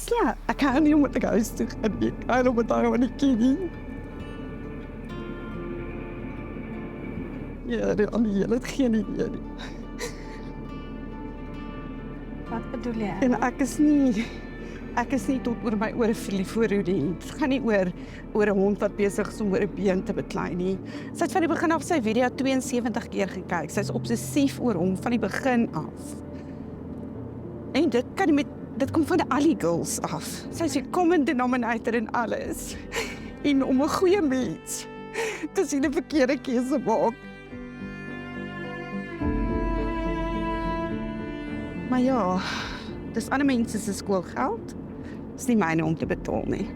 Honestly, ek kan nie omdat ek huis toe gaan nie. Ek kan omdat hy nie ken nie. Ja, die ander het geen idee nie. Wat bedoel jy? En ek is nie tot oor my ore verlief vir Rudy. Het gaan nie oor 'n hond wat besig is om oor 'n been te beklei nie. Sy het van die begin af sy video 72 keer gekyk. Sy is obsessief oor hom van die begin af. En dit kom van al die girls af. Sy is die common denominator in alles. En om 'n goeie mens te sien 'n verkeerde keuse maak. Maar ja, dis ander mense se skoolgeld. Dis nie myne om te betaal nie.